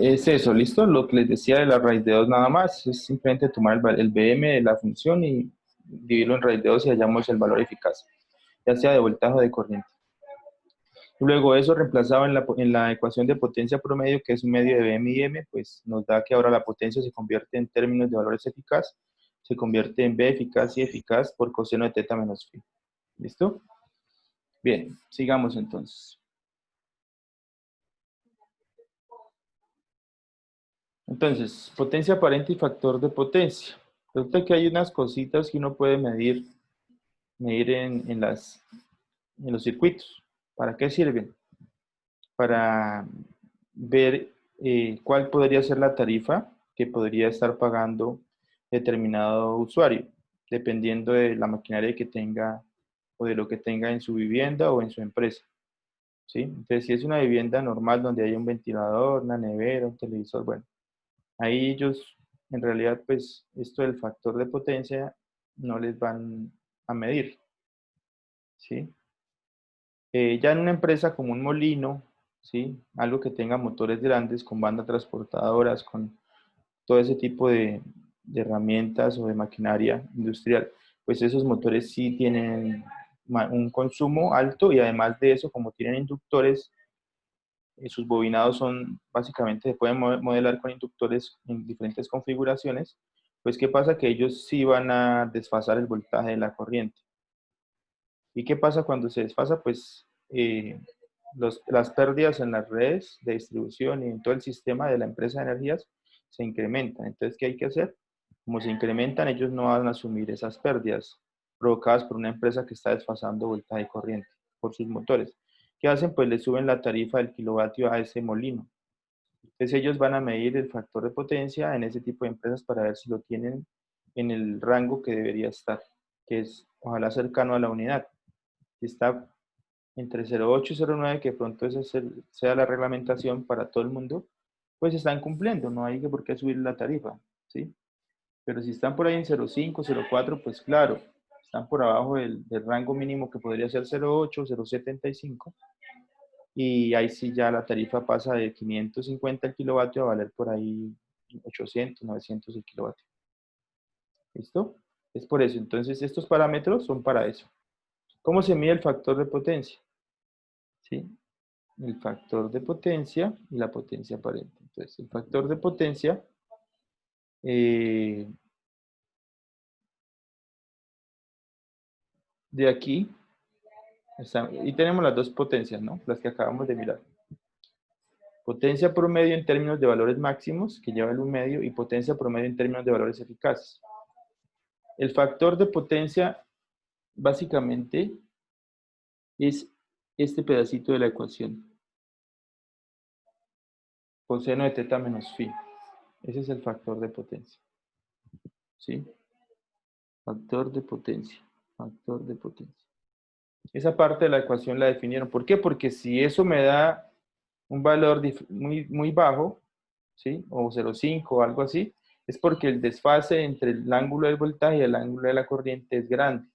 Es eso, ¿listo? Lo que les decía de la raíz de 2 nada más, es simplemente tomar el BM de la función y dividirlo en raíz de 2 y hallamos el valor eficaz, ya sea de voltaje o de corriente. Luego eso reemplazado en la ecuación de potencia promedio, que es un medio de BM y M, pues nos da que ahora la potencia se convierte en términos de valores eficaz, se convierte en B eficaz y eficaz por coseno de teta menos phi. ¿Listo? Bien, sigamos entonces. Entonces, potencia aparente y factor de potencia. Resulta que hay unas cositas que uno puede medir en los circuitos. ¿Para qué sirven? Para ver cuál podría ser la tarifa que podría estar pagando determinado usuario, dependiendo de la maquinaria que tenga o de lo que tenga en su vivienda o en su empresa. ¿Sí? Entonces, si es una vivienda normal donde hay un ventilador, una nevera, un televisor, bueno, ahí ellos, en realidad, pues esto del factor de potencia no les van a medir, ¿sí? Ya en una empresa como un molino, ¿sí? Algo que tenga motores grandes con bandas transportadoras, con todo ese tipo de herramientas o de maquinaria industrial, pues esos motores sí tienen un consumo alto y además de eso, como tienen inductores, sus bobinados son, básicamente, se pueden modelar con inductores en diferentes configuraciones, pues ¿qué pasa? Que ellos sí van a desfasar el voltaje de la corriente. ¿Y qué pasa cuando se desfasa? Pues las pérdidas en las redes de distribución y en todo el sistema de la empresa de energías se incrementan. Entonces, ¿qué hay que hacer? Como se incrementan, ellos no van a asumir esas pérdidas provocadas por una empresa que está desfasando voltaje y corriente por sus motores. ¿Qué hacen? Pues le suben la tarifa del kilovatio a ese molino. Entonces ellos van a medir el factor de potencia en ese tipo de empresas para ver si lo tienen en el rango que debería estar, que es ojalá cercano a la unidad. Si está entre 0,8 y 0,9, que pronto esa sea la reglamentación para todo el mundo, pues están cumpliendo, no hay por qué subir la tarifa, ¿sí? Pero si están por ahí en 0,5, 0,4, pues claro, están por abajo del rango mínimo que podría ser 0,8, 0,75, y ahí sí ya la tarifa pasa de 550 el kilovatio a valer por ahí 800, 900 el kilovatio. ¿Listo? Es por eso. Entonces, estos parámetros son para eso. ¿Cómo se mide el factor de potencia? ¿Sí? El factor de potencia y la potencia aparente. Entonces, el factor de potencia, eh, de aquí, y tenemos las dos potencias, ¿no? Las que acabamos de mirar. Potencia promedio en términos de valores máximos, que lleva el 1 medio, y potencia promedio en términos de valores eficaces. El factor de potencia, básicamente, es este pedacito de la ecuación. Coseno de teta menos phi. Ese es el factor de potencia. ¿Sí? Factor de potencia. Factor de potencia. Esa parte de la ecuación la definieron. ¿Por qué? Porque si eso me da un valor muy bajo, ¿sí? O 0,5 o algo así, es porque el desfase entre el ángulo del voltaje y el ángulo de la corriente es grande.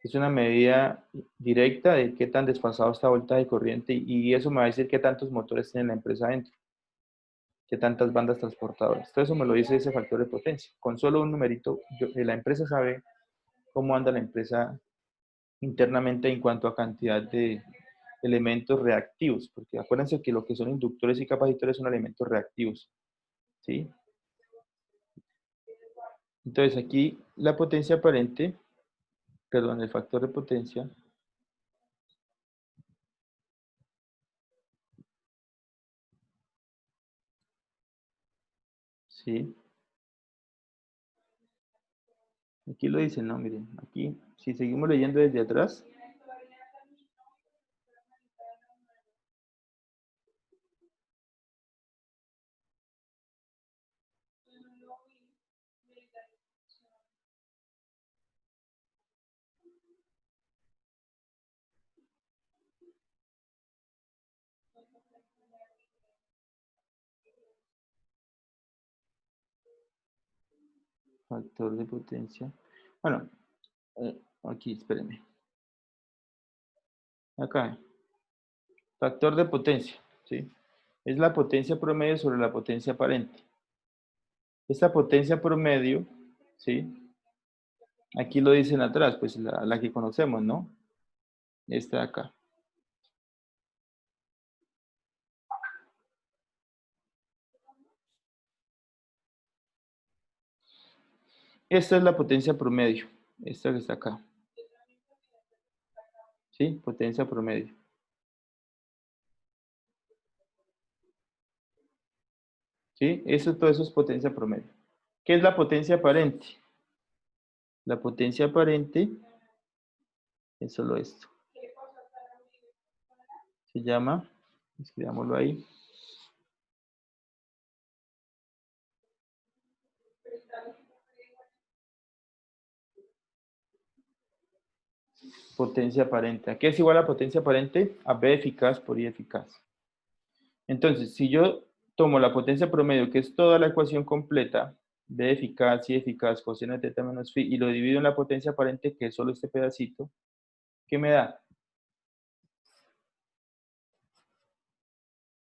Es una medida directa de qué tan desfasado está voltaje y corriente, y eso me va a decir qué tantos motores tiene la empresa dentro, qué tantas bandas transportadoras. Todo eso me lo dice ese factor de potencia. Con solo un numerito, la empresa sabe cómo anda la empresa internamente en cuanto a cantidad de elementos reactivos, porque acuérdense que lo que son inductores y capacitores son elementos reactivos, ¿sí? Entonces aquí la potencia aparente, perdón, el factor de potencia, ¿sí? Aquí lo dicen, no, miren, aquí, si seguimos leyendo desde atrás, factor de potencia. Bueno, aquí, espérenme. Acá, factor de potencia, ¿sí? Es la potencia promedio sobre la potencia aparente. Esta potencia promedio, ¿sí? Aquí lo dicen atrás, pues la que conocemos, ¿no? Esta de acá. Esta es la potencia promedio. Esta que está acá. ¿Sí? Potencia promedio. ¿Sí? Todo eso es potencia promedio. ¿Qué es la potencia aparente? La potencia aparente es solo esto. Se llama, escribámoslo ahí, potencia aparente. ¿A qué es igual a potencia aparente? A B eficaz por I eficaz. Entonces, si yo tomo la potencia promedio, que es toda la ecuación completa, B eficaz, I eficaz, coseno de teta menos phi, y lo divido en la potencia aparente, que es solo este pedacito, ¿qué me da?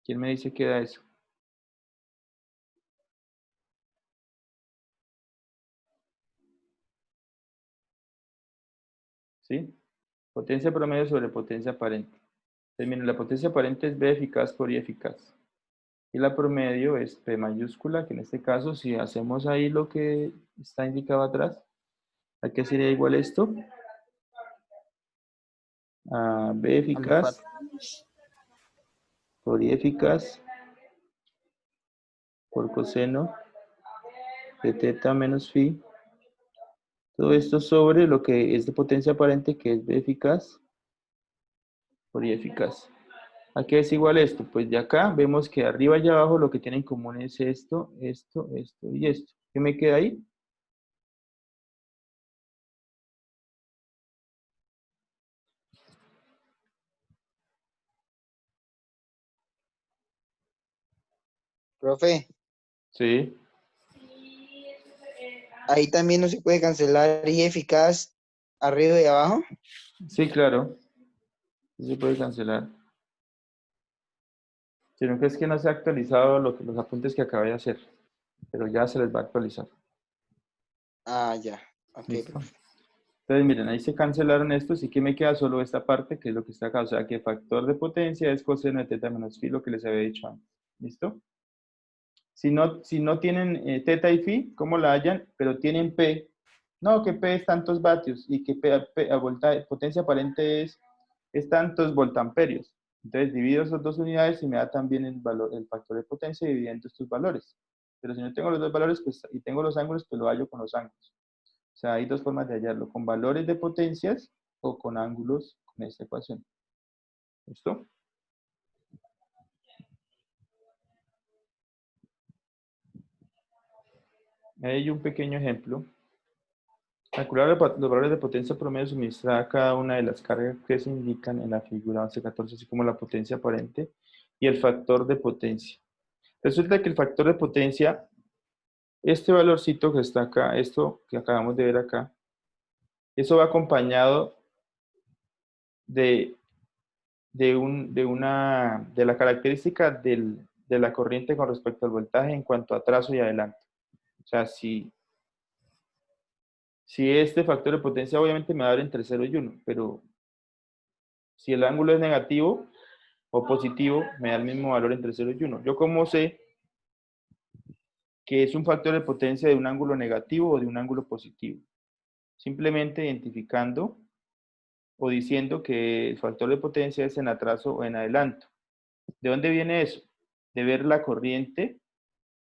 ¿Quién me dice qué da eso? ¿Sí? Potencia promedio sobre potencia aparente. Entonces, miren, la potencia aparente es B eficaz por I eficaz. Y la promedio es P mayúscula, que en este caso, si hacemos ahí lo que está indicado atrás, ¿a qué sería igual esto? A B eficaz por I eficaz por coseno de teta menos phi. Todo esto sobre lo que es de potencia aparente, que es B eficaz por I eficaz. ¿A qué es igual esto? Pues de acá vemos que arriba y abajo lo que tienen en común es esto, esto, esto y esto. ¿Qué me queda ahí? Profe, Sí, ahí también no se puede cancelar y eficaz arriba y abajo. sí, claro. Sí se puede cancelar. Sino que es que no se ha actualizado los apuntes que acabé de hacer. Pero ya se les va a actualizar. Ah, ya. Ok, ¿Listo? profe. Entonces, miren, ahí se cancelaron estos y que me queda solo esta parte, que es lo que está acá. O sea, que factor de potencia es coseno de teta menos phi, lo que les había dicho antes. ¿Listo? Si no tienen teta y phi, ¿cómo la hallan? Pero tienen P. No, que P es tantos vatios y que potencia aparente es tantos voltamperios. Entonces divido esas dos unidades y me da también el valor, el factor de potencia dividiendo estos valores. Pero si no tengo los dos valores pues, y tengo los ángulos, pues lo hallo con los ángulos. O sea, hay dos formas de hallarlo, con valores de potencias o con ángulos con esta ecuación. ¿Listo? Hay un pequeño ejemplo. Calcular los valores de potencia promedio suministrada a cada una de las cargas que se indican en la figura 11-14, así como la potencia aparente y el factor de potencia. Resulta que el factor de potencia, este valorcito que está acá, esto que acabamos de ver acá, eso va acompañado de, de la característica de la corriente con respecto al voltaje en cuanto a trazo y adelanto. O sea, si este factor de potencia obviamente me va a dar entre 0 y 1, pero si el ángulo es negativo o positivo, me da el mismo valor entre 0 y 1. ¿Yo cómo sé que es un factor de potencia de un ángulo negativo o de un ángulo positivo? Simplemente identificando o diciendo que el factor de potencia es en atraso o en adelanto. ¿De dónde viene eso? De ver la corriente,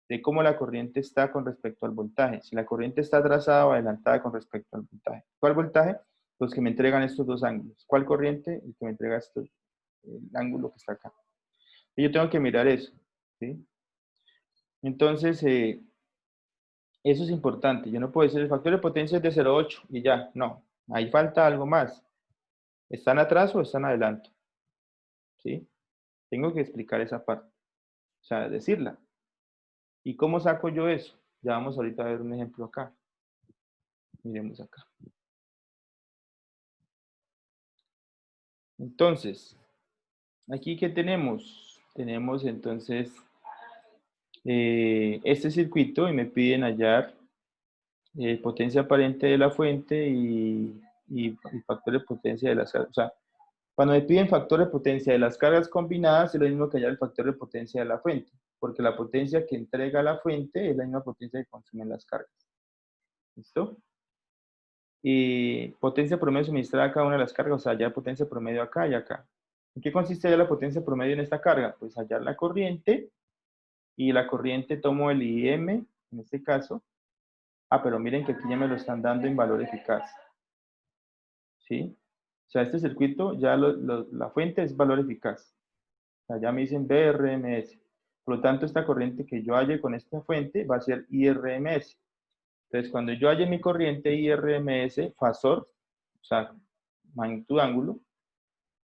de cómo la corriente está con respecto al voltaje. Si la corriente está atrasada o adelantada con respecto al voltaje. ¿Cuál voltaje? Los que me entregan estos dos ángulos. ¿Cuál corriente? El que me entrega el ángulo que está acá. Y yo tengo que mirar eso. ¿Sí? Entonces, eso es importante. Yo no puedo decir el factor de potencia es de 0,8 y ya. No, ahí falta algo más. ¿Están atrás o están adelante? ¿Sí? Tengo que explicar esa parte. O sea, decirla. ¿Y cómo saco yo eso? Ya vamos ahorita a ver un ejemplo acá. Miremos acá. Entonces, aquí ¿qué tenemos? tenemos entonces este circuito y me piden hallar potencia aparente de la fuente y factor de potencia de las cargas. O sea, cuando me piden factor de potencia de las cargas combinadas, es lo mismo que hallar el factor de potencia de la fuente, porque la potencia que entrega la fuente es la misma potencia que consumen las cargas. ¿Listo? Y potencia promedio suministrada a cada una de las cargas, o sea, hallar potencia promedio acá y acá. ¿En qué consiste hallar la potencia promedio en esta carga? Pues hallar la corriente, y la corriente tomo el IM, en este caso. Ah, pero miren que aquí ya me lo están dando en valor eficaz. ¿Sí? O sea, este circuito, ya la fuente es valor eficaz. O sea, ya me dicen BRMS. Por lo tanto, esta corriente que yo halle con esta fuente va a ser IRMS. Entonces, cuando yo halle mi corriente IRMS, fasor, o sea, magnitud ángulo,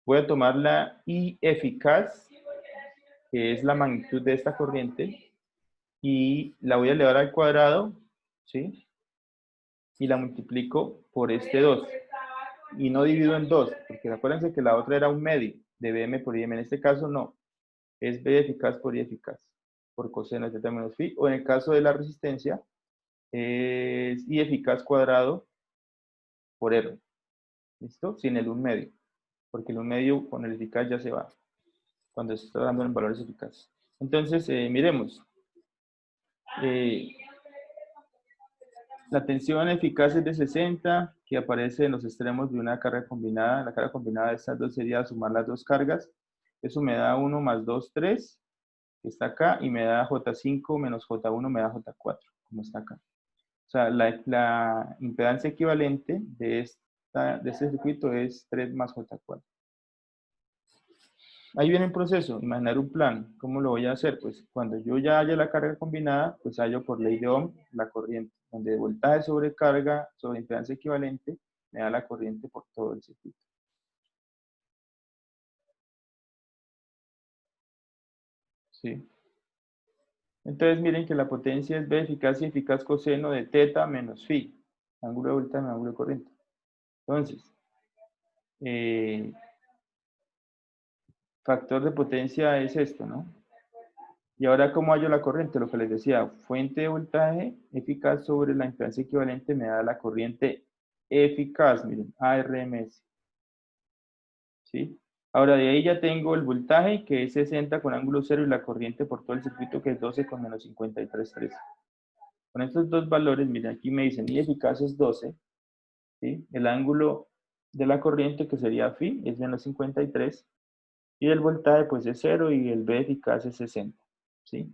voy a tomar la I eficaz, que es la magnitud de esta corriente, y la voy a elevar al cuadrado, ¿sí? Y la multiplico por este 2. Y no divido en 2, porque acuérdense que la otra era un medio de BM por IM. En este caso no, es B eficaz por I eficaz, por coseno de θ menos phi, o en el caso de la resistencia, es I eficaz cuadrado por R. ¿Listo? Sin el 1 medio, porque el 1 medio con el eficaz ya se va, cuando se está dando en valores eficaces. Entonces, miremos. La tensión eficaz es de 60, que aparece en los extremos de una carga combinada. La carga combinada de estas dos sería sumar las dos cargas. Eso me da 1 más 2, 3, que está acá, y me da J5 menos J1 me da J4, como está acá. O sea, la impedancia equivalente de este circuito es 3 más J4. Ahí viene el proceso, imaginar un plan. ¿Cómo lo voy a hacer? Pues cuando yo ya haya la carga combinada, pues hallo por ley de Ohm la corriente, donde voltaje sobre carga sobre impedancia equivalente me da la corriente por todo el circuito. ¿Sí? Entonces miren que la potencia es B eficaz y eficaz coseno de θ menos phi, ángulo de voltaje menos ángulo de corriente. Entonces, factor de potencia es esto, ¿no? Y ahora, ¿cómo hallo la corriente? Lo que les decía, fuente de voltaje eficaz sobre la impedancia equivalente me da la corriente eficaz, miren, ARMS. ¿Sí? Ahora, de ahí ya tengo el voltaje, que es 60 con ángulo 0, y la corriente por todo el circuito, que es 12 con menos 53,3. Con estos dos valores, miren, aquí me dicen, I eficaz es 12, ¿sí? El ángulo de la corriente, que sería phi, es menos 53, y el voltaje, pues, es 0, y el B eficaz es 60, ¿sí?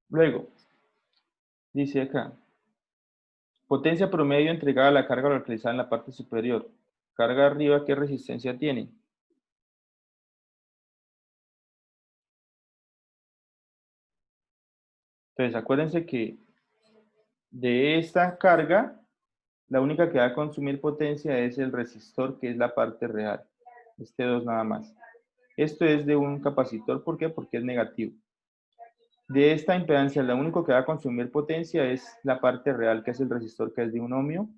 Luego, dice acá, potencia promedio entregada a la carga localizada en la parte superior. Carga arriba, ¿qué resistencia tiene? Entonces, acuérdense que de esta carga, la única que va a consumir potencia es el resistor, que es la parte real. Este 2 nada más. Esto es de un capacitor, ¿por qué? Porque es negativo. De esta impedancia, lo único que va a consumir potencia es la parte real, que es el resistor, que es de 1 ohmio.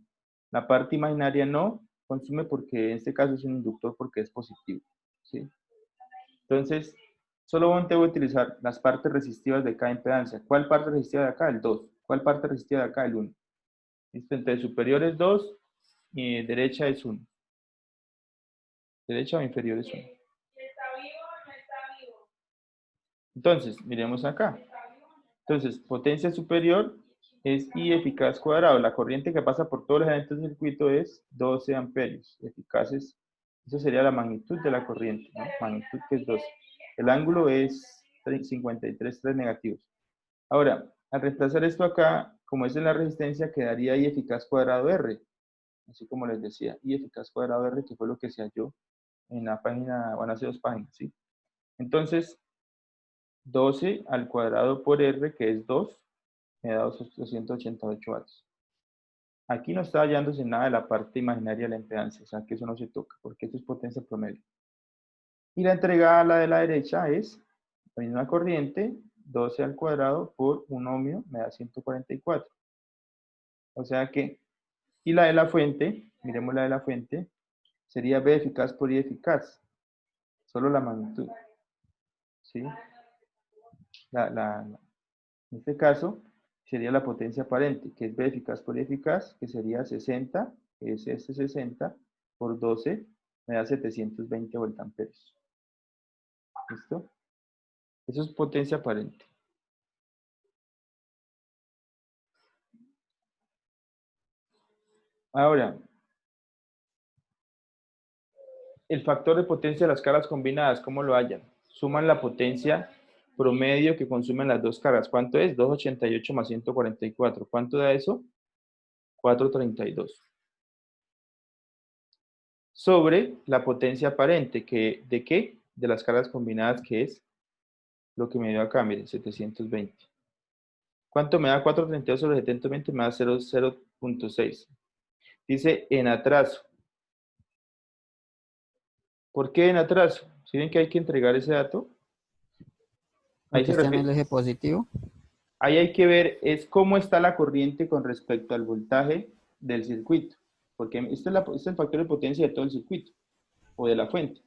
La parte imaginaria no consume, porque en este caso es un inductor, porque es positivo, ¿sí? Entonces, solamente voy a utilizar las partes resistivas de cada impedancia. ¿Cuál parte resistiva de acá? El 2. ¿Cuál parte resistiva de acá? El 1. ¿Listo? Entonces, superior es 2 y derecha es 1. Derecha o inferior es 1. Entonces, miremos acá. Entonces, potencia superior es I eficaz cuadrado. La corriente que pasa por todos los elementos del circuito es 12 amperios. Eficaces, esa sería la magnitud de la corriente, ¿no? Magnitud, que es 12. El ángulo es 53,3 negativos. Ahora, al reemplazar esto acá, como es en la resistencia, quedaría I eficaz cuadrado R. Así como les decía, I eficaz cuadrado R, que fue lo que se halló en la página, bueno, hace 2 páginas, ¿sí? Entonces, 12 al cuadrado por R, que es 2, me da 288 watts. Aquí no está hallándose nada de la parte imaginaria de la impedancia, o sea que eso no se toca, porque esto es potencia promedio. Y la entregada a la de la derecha es la misma corriente, 12 al cuadrado por un ohmio me da 144. O sea que, y la de la fuente, miremos la de la fuente, sería B eficaz por I eficaz. Solo la magnitud. ¿Sí? En este caso, sería la potencia aparente, que es B eficaz por I eficaz, que sería 60, que es este 60, por 12, me da 720 voltamperios. ¿Listo? Eso es potencia aparente. Ahora, el factor de potencia de las caras combinadas, ¿cómo lo hallan? Suman la potencia promedio que consumen las dos caras. ¿Cuánto es? 288 más 144. ¿Cuánto da eso? 432. Sobre la potencia aparente, que ¿de qué? De las caras combinadas, que es lo que me dio acá, miren, 720. ¿Cuánto me da 432 sobre 720? Me da 0.6. Dice en atraso. ¿Por qué en atraso? ¿Sí ven que hay que entregar ese dato? Ahí Porque se está en el refiere. eje positivo. Ahí hay que ver es cómo está la corriente con respecto al voltaje del circuito. Porque este es el factor de potencia de todo el circuito o de la fuente.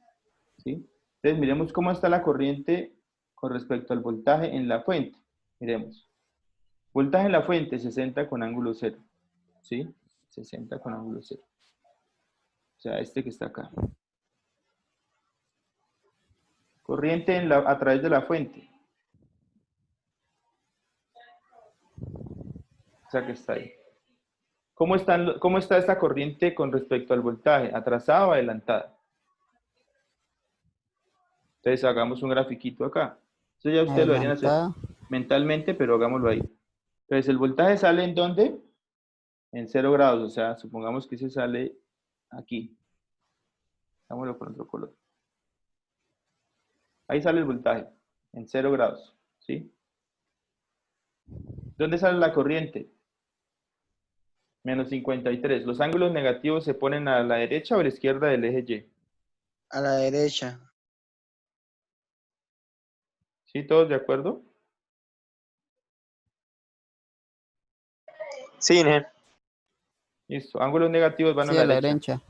¿Sí? Entonces miremos cómo está la corriente con respecto al voltaje en la fuente. Miremos. Voltaje en la fuente 60 con ángulo 0. ¿Sí? 60 con ángulo 0. O sea, este que está acá. Corriente a través de la fuente. O sea, que está ahí. ¿Cómo está esta corriente con respecto al voltaje? ¿Atrasada o adelantada? Entonces hagamos un grafiquito acá. Eso ya ustedes lo deberían hacer Adelantada. mentalmente, pero hagámoslo ahí. Entonces el voltaje sale ¿en dónde? En 0 grados, o sea, supongamos que se sale aquí. Hagámoslo con otro color. Ahí sale el voltaje, en 0 grados, ¿sí? ¿Dónde sale la corriente? Menos 53. Los ángulos negativos se ponen a la derecha o a la izquierda del eje Y. A la derecha. ¿Sí? ¿Todos de acuerdo? Sí, Inge. Listo. Ángulos negativos van a Sí, la a la derecha. derecha.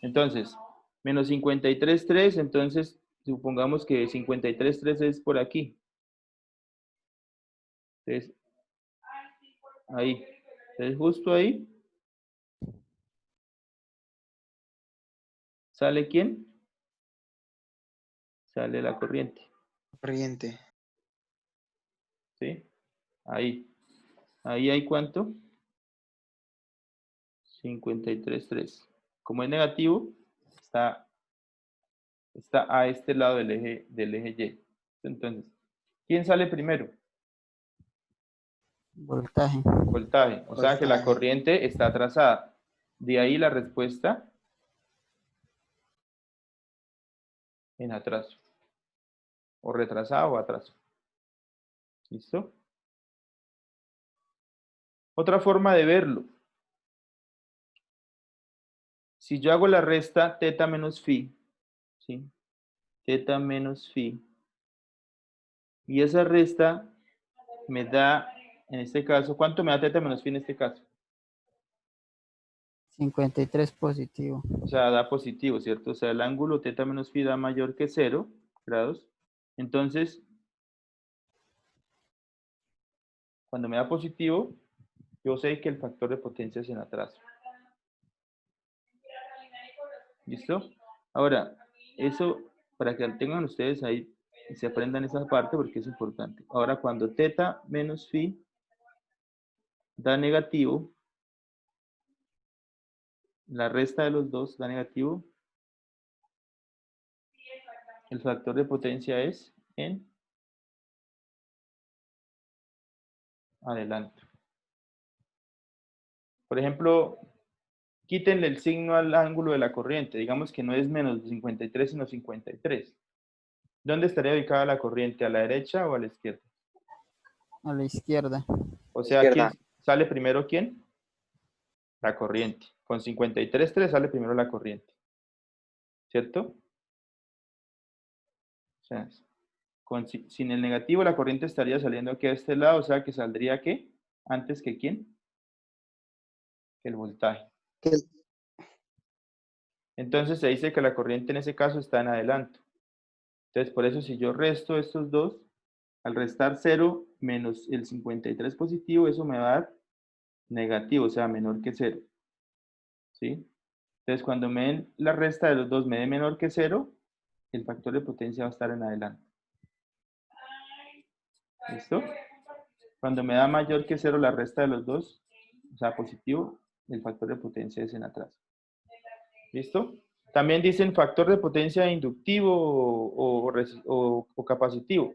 Entonces, menos 53,3, entonces supongamos que 53,3 es por aquí. Entonces, ahí. Entonces, justo ahí. ¿Sale quién? Sale la corriente. Corriente. ¿Sí? Ahí. Ahí hay ¿cuánto? 53,3. Como es negativo, está a este lado del eje Y. Entonces, ¿quién sale primero? Voltaje. Voltaje. O sea que la Voltaje. corriente está atrasada. De ahí la respuesta en atraso. O retrasado o atraso. ¿Listo? Otra forma de verlo. Si yo hago la resta teta menos phi, ¿sí? Teta menos phi. Y esa resta me da, en este caso, ¿cuánto me da teta menos phi en este caso? 53 positivo. O sea, da positivo, ¿cierto? O sea, el ángulo teta menos phi da mayor que 0 grados. Entonces, cuando me da positivo, yo sé que el factor de potencia es en atraso. ¿Listo? Ahora, eso, para que tengan ustedes ahí, y se aprendan esa parte porque es importante. Ahora, cuando teta menos phi da negativo, la resta de los dos da negativo, el factor de potencia es en adelanto. Por ejemplo, quítenle el signo al ángulo de la corriente. Digamos que no es menos 53, sino 53. ¿Dónde estaría ubicada la corriente? ¿A la derecha o a la izquierda? A la izquierda. O sea, ¿quién Izquierda. sale primero? ¿Quién? La corriente. Con 53,3 sale primero la corriente. ¿Cierto? O sea, sin el negativo, la corriente estaría saliendo aquí a este lado, o sea que saldría ¿qué? Antes que ¿quién? Que el voltaje. Que- Entonces se dice que la corriente en ese caso está en adelanto. Entonces, por eso si yo resto estos dos, al restar 0 menos el 53 positivo, eso me va a dar negativo, o sea, menor que 0. ¿Sí? Entonces, cuando me den la resta de los dos me dé menor que 0, el factor de potencia va a estar en adelante. ¿Listo? Cuando me da mayor que 0 la resta de los dos, o sea, positivo, el factor de potencia es en atrás. ¿Listo? También dicen factor de potencia inductivo o capacitivo.